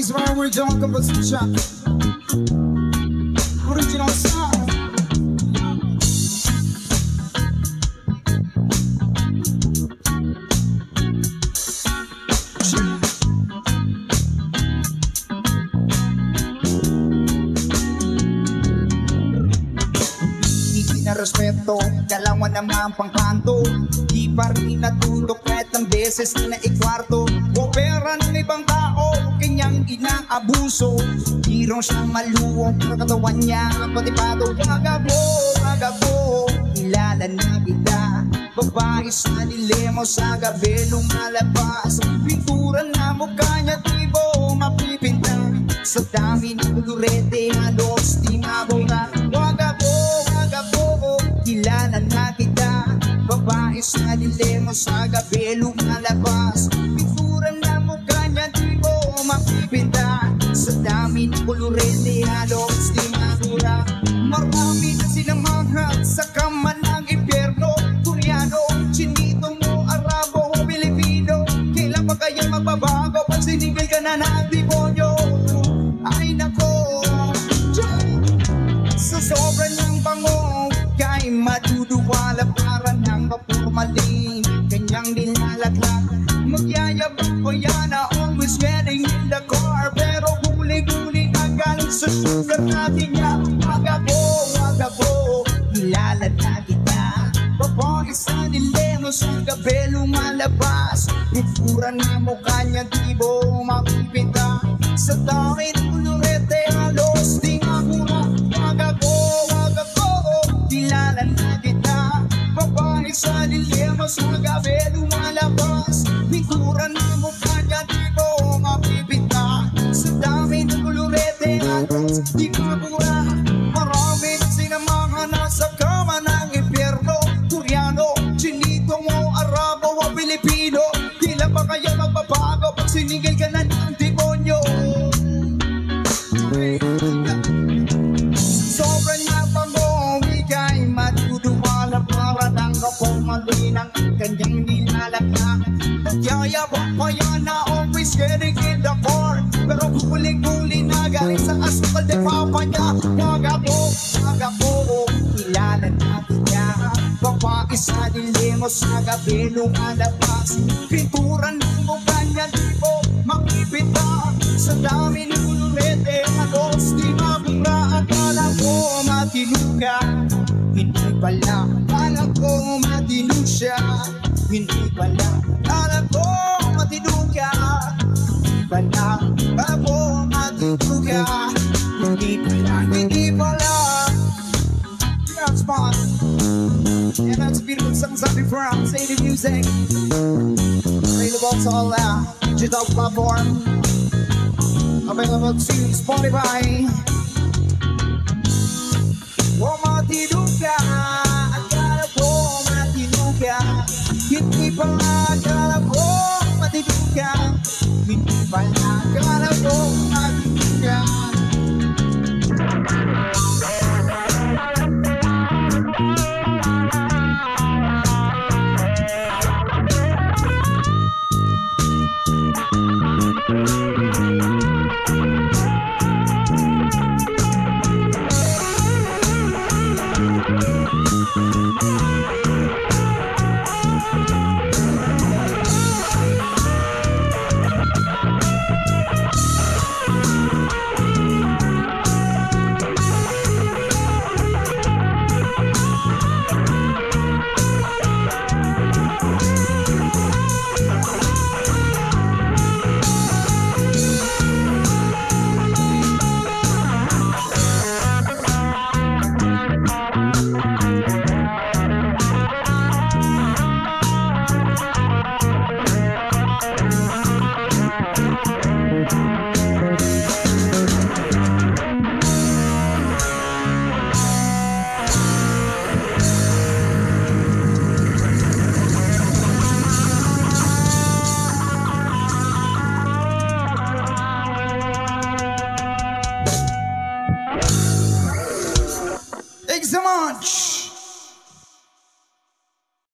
is my original composition. Original sound. Respeto, dalawa naman pangkanto. Di pa rin natulog kahit ng beses na naikwarto. Opera ng ibang tao, kanyang inaabuso. Hirong siyang maluwang katawan niya, patipado. Agabo, kilala na kita. Babae sa dilemo, sa gabi lumalabas. Pintura na mukha niya, tibo mapipinta. Sa dami ng durete, halos di mabura. Kilala na kita. Babae sa dilemo, sa gabi lumalabas. Pintura na mukha niya, di mo mapipinta. Sa dami ng kolorete, halos di mabura. Marami na sinamahan sa kama ng impyerno. Koreano, Chinito mo, Arabo, Pilipino. Kailan pa kaya magbabago pag sinigil ka na ng demonyo? Ay nako, sa sobra ng bango kay maduduwala para ng mapurmaling kanyang nilalaglag. Magyayabang ko yan na always getting in the car. Pero huli-huli na galing sa sugar natin niya. Agabo, kilala na kita. Babae sa dilemo, sa gabi lumalabas. Pintura na mukha niya, di mo mapipinta. Sa dami ng kulurete, halos di mabura. Kilala na kita. Babae sa dilema, sa gabi lumalabas. Pintura na mukha niya, di mo mapipinta. Sa dami ng kolorete, halos di mabura. Marami sinamahan na sa kama ng impyerno. Koreano, Chinito mo, Arabo o Pilipino. Kailan pa kaya magbabago pag sinigil ka na ng demonyo? Sobrang napangong ika'y matuduwala para ng kapumali ng kanyang nilalaglag. Nagyayabang pa yan na always getting in the car. Pero huli-huli na galing sa asukal de papa niya. Agabo, kilala natin niya. Babae sa dilemo, sa gabi lumalabas. Pintura ng mukha niya, di mo makipita. Sa dami ng kulurete, halos di mabura. Akala ko matino ka, hindi pala. Akala ko matino siya, hindi pala. Akala ko matino ka, hindi pala. Akala ko matino ka, hindi pala. That's fun. And that's a beautiful song something from Sadie Music. Available to all digital platform. Available to Spotify. Matino ka, akala ko matino ka. Hindi pala, akala ko matino ka. Hindi pala, akala ko matino ka. Thanks so much.